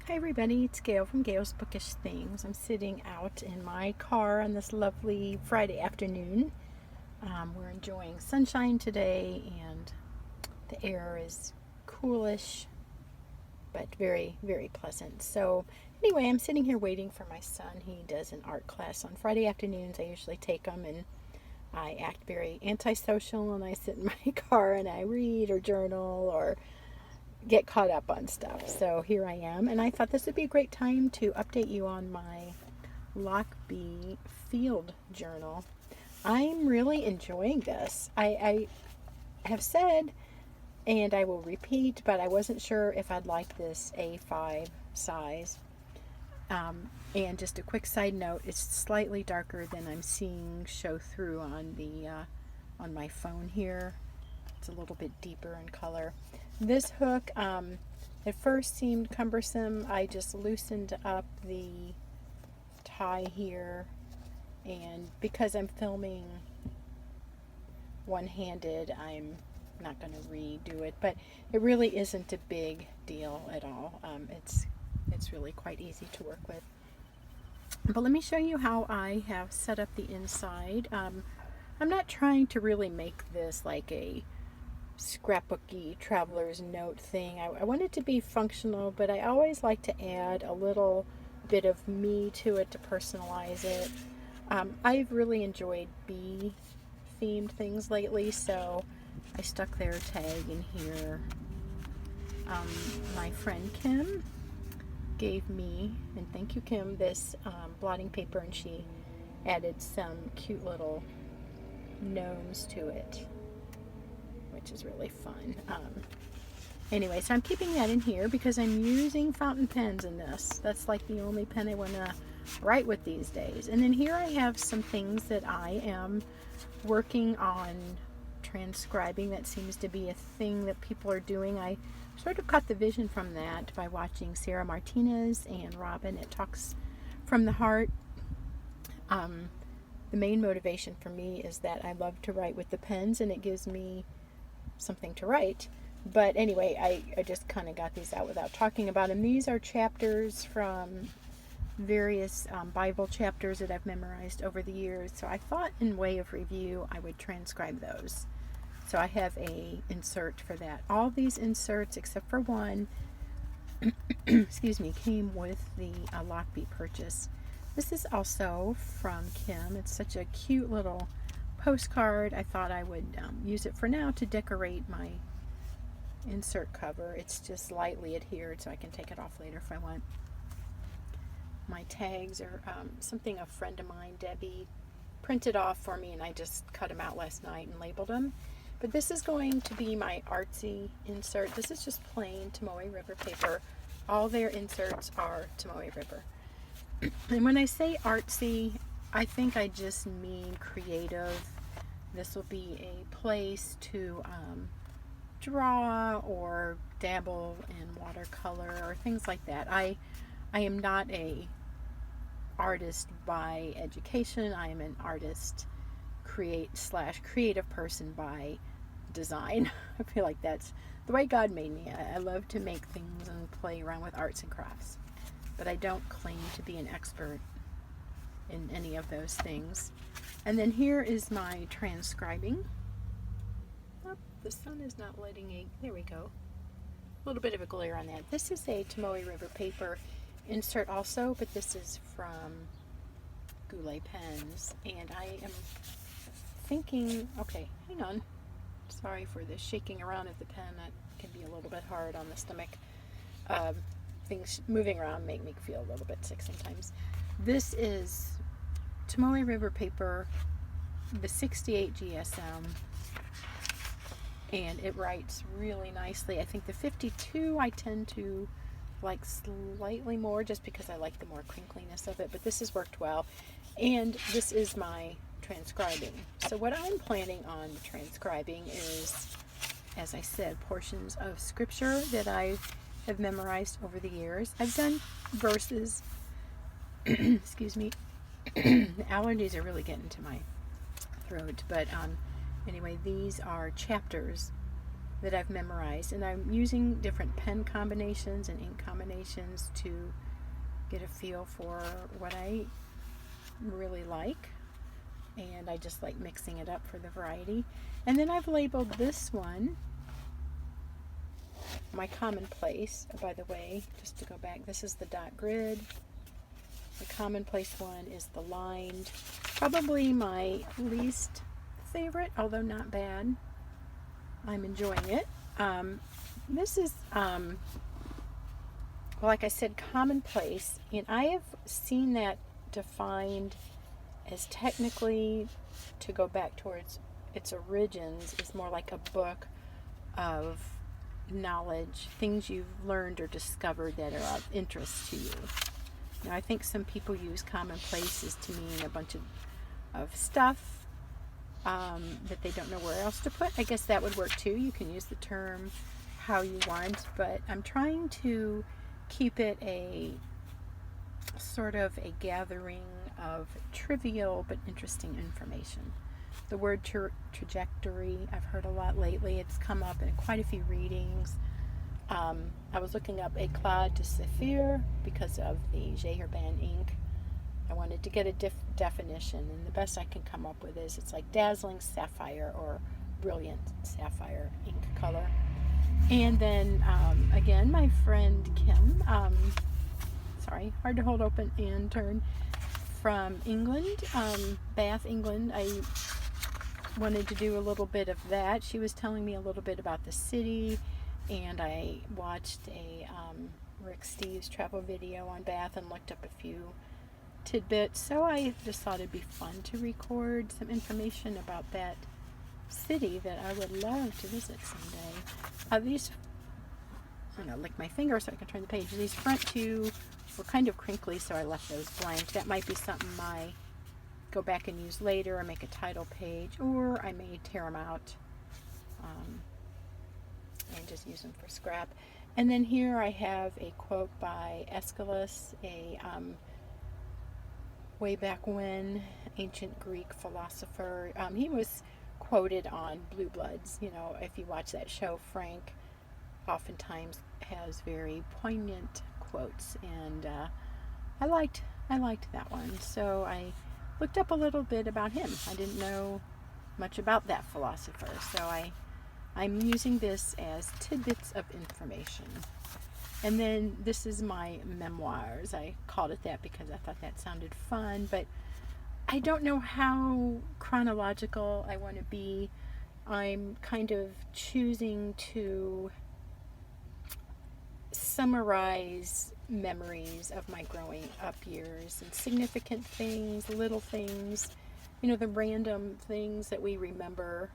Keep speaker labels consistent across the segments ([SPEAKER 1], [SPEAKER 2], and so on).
[SPEAKER 1] Hi everybody, it's Gail from Gail's Bookish Things. I'm sitting out in my car on this lovely Friday afternoon. We're enjoying sunshine today and the air is coolish but very, very pleasant. So anyway, I'm sitting here waiting for my son. He does an art class on Friday afternoons. I usually take him and I act very antisocial and I sit in my car and I read or journal or get caught up on stuff. So here I am, and I thought this would be a great time to update you on my Lochby Field Journal. I'm really enjoying this. I have said, and I will repeat, but I wasn't sure if I'd like this A5 size. And just a quick side note, it's slightly darker than I'm seeing show through on the on my phone here. It's a little bit deeper in color. This hook at first seemed cumbersome. I just loosened up the tie here, and because I'm filming one-handed, I'm not going to redo it, but it really isn't a big deal at all. It's really quite easy to work with. But let me show you how I have set up the inside. I'm not trying to really make this like a scrapbooky traveler's note thing. I want it to be functional, but I always like to add a little bit of me to it to personalize it. I've really enjoyed bee themed things lately, so I stuck their tag in here. My friend Kim gave me, and thank you Kim, this blotting paper, and she added some cute little gnomes to it, which is really fun. Anyway, so I'm keeping that in here because I'm using fountain pens in this. That's like the only pen I want to write with these days. And then here I have some things that I am working on transcribing. That seems to be a thing that people are doing. I sort of caught the vision from that by watching Sarah Martinez and Robin at Talks from the Heart. The main motivation for me is that I love to write with the pens, and it gives me something to write. But anyway, I just kind of got these out without talking about them. These are chapters from various Bible chapters that I've memorized over the years. So I thought, in way of review, I would transcribe those. So I have a insert for that. All these inserts, except for one, excuse me, came with the Lochby purchase. This is also from Kim. It's such a cute little postcard. I thought I would use it for now to decorate my insert cover. It's just lightly adhered, so I can take it off later if I want. My tags are something a friend of mine, Debbie, printed off for me, and I just cut them out last night and labeled them. But this is going to be my artsy insert. This is just plain Tomoe River paper. All their inserts are Tomoe River. And when I say artsy, I think I just mean creative. This will be a place to draw or dabble in watercolor or things like that. I am not a artist by education. I am an artist creative person by design. I feel like that's the way God made me. I love to make things and play around with arts and crafts, but I don't claim to be an expert in any of those things. And then here is my transcribing. Oh, the sun is not letting there we go. A little bit of a glare on that. This is a Tomoe River paper insert also, but this is from Goulet Pens, and I am thinking, okay, hang on. Sorry for the shaking around of the pen. That can be a little bit hard on the stomach. Things moving around make me feel a little bit sick sometimes. This is Tomoe River paper, the 68 GSM, and it writes really nicely. I think the 52 I tend to like slightly more just because I like the more crinkliness of it, but this has worked well. And this is my transcribing. So what I'm planning on transcribing is, as I said, portions of scripture that I have memorized over the years. I've done verses. Excuse me. The allergies are really getting to my throat, but anyway, these are chapters that I've memorized, and I'm using different pen combinations and ink combinations to get a feel for what I really like, and I just like mixing it up for the variety. And then I've labeled this one my commonplace. By the way, just to go back, this is the dot grid. The commonplace one is the lined. Probably my least favorite, although not bad. I'm enjoying it. This is, well, like I said, commonplace, and I have seen that defined as technically, to go back towards its origins, is more like a book of knowledge, things you've learned or discovered that are of interest to you. Now, I think some people use commonplaces to mean a bunch of stuff that they don't know where else to put. I guess that would work too. You can use the term how you want, but I'm trying to keep it a sort of a gathering of trivial but interesting information. The word trajectory, I've heard a lot lately. It's come up in quite a few readings. I was looking up Éclat de Saphir because of the Jehurban ink. I wanted to get a definition, and the best I can come up with is it's like dazzling sapphire or brilliant sapphire ink color. And then, again, my friend Kim, sorry, hard to hold open and turn, from England, Bath, England. I wanted to do a little bit of that. She was telling me a little bit about the city, and I watched a Rick Steves travel video on Bath and looked up a few tidbits. So I just thought it'd be fun to record some information about that city that I would love to visit someday. These, I'm going to lick my finger so I can turn the page. These front two were kind of crinkly, so I left those blank. That might be something I go back and use later, or make a title page, or I may tear them out and just use them for scrap. And then here I have a quote by Aeschylus, a way back when ancient Greek philosopher. He was quoted on Blue Bloods. You know, if you watch that show, Frank oftentimes has very poignant quotes, and I liked that one. So I looked up a little bit about him. I didn't know much about that philosopher, so I'm using this as tidbits of information. And then this is my memoirs. I called it that because I thought that sounded fun, but I don't know how chronological I want to be. I'm kind of choosing to summarize memories of my growing up years, and significant things, little things, you know, the random things that we remember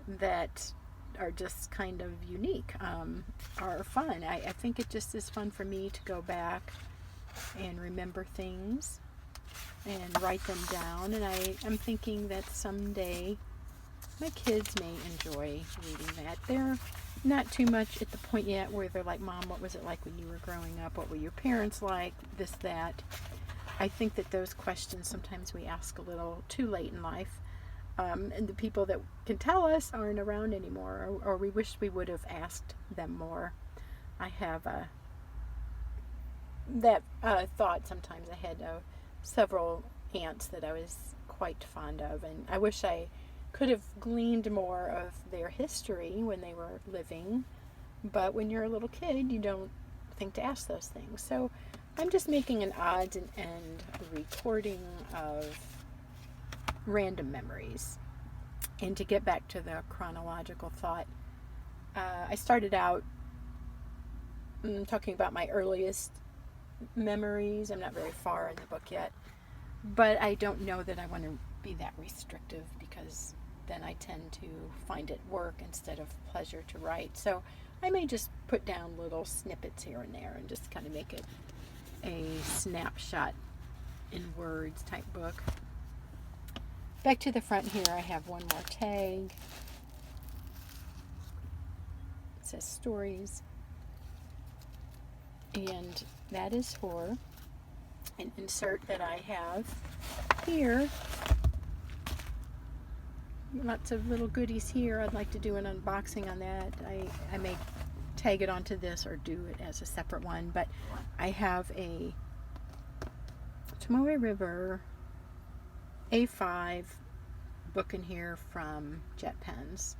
[SPEAKER 1] that are just kind of unique, are fun. I think it just is fun for me to go back and remember things and write them down, and I'm thinking that someday my kids may enjoy reading that. They're not too much at the point yet where they're like, Mom, what was it like when you were growing up? What were your parents like? This, that. I think that those questions sometimes we ask a little too late in life. And the people that can tell us aren't around anymore, or we wish we would have asked them more. I have that thought sometimes ahead of several aunts that I was quite fond of, and I wish I could have gleaned more of their history when they were living, but when you're a little kid, you don't think to ask those things. So I'm just making an odds and end recording of random memories. And to get back to the chronological thought, I started out talking about my earliest memories. I'm not very far in the book yet, but I don't know that I want to be that restrictive, because then I tend to find it work instead of pleasure to write. So I may just put down little snippets here and there and just kind of make it a snapshot in words type book. Back to the front here, I have one more tag. It says stories, and that is for an insert that I have here lots of little goodies here. I'd like to do an unboxing on that. I may tag it onto this or do it as a separate one, but I have a Tomoe River A5 book in here from Jet Pens.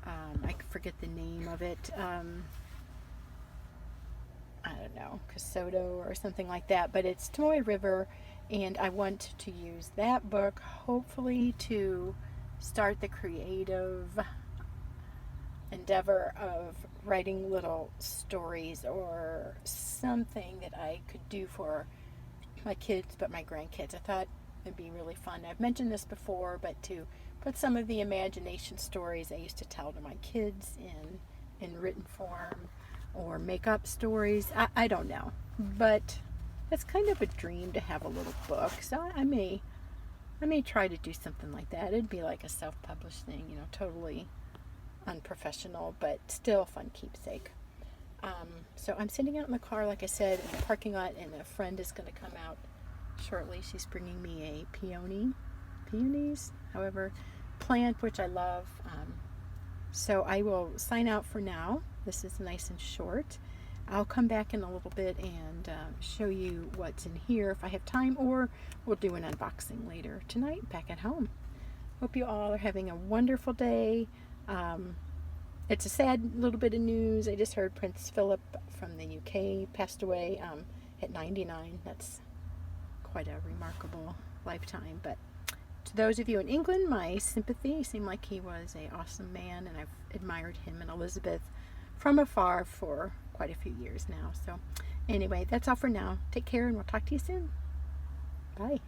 [SPEAKER 1] I forget the name of it. I don't know, Casoto or something like that, but it's Tomoe River, and I want to use that book hopefully to start the creative endeavor of writing little stories or something that I could do for my kids, but my grandkids. I thought it'd be really fun. I've mentioned this before, but to put some of the imagination stories I used to tell to my kids in written form, or make up stories. I don't know, but it's kind of a dream to have a little book. So I may try to do something like that. It'd be like a self-published thing, you know, totally unprofessional, but still fun keepsake. So I'm sitting out in the car, like I said, in the parking lot, and a friend is going to come out shortly. She's bringing me a peonies, however, plant, which I love. So I will sign out for now. This is nice and short. I'll come back in a little bit and show you what's in here if I have time, or we'll do an unboxing later tonight back at home. Hope you all are having a wonderful day. It's a sad little bit of news. I just heard Prince Philip from the UK passed away at 99. That's quite a remarkable lifetime. But to those of you in England, my sympathy. Seemed like he was an awesome man, and I've admired him and Elizabeth from afar for quite a few years now. So anyway, that's all for now. Take care, and we'll talk to you soon. Bye.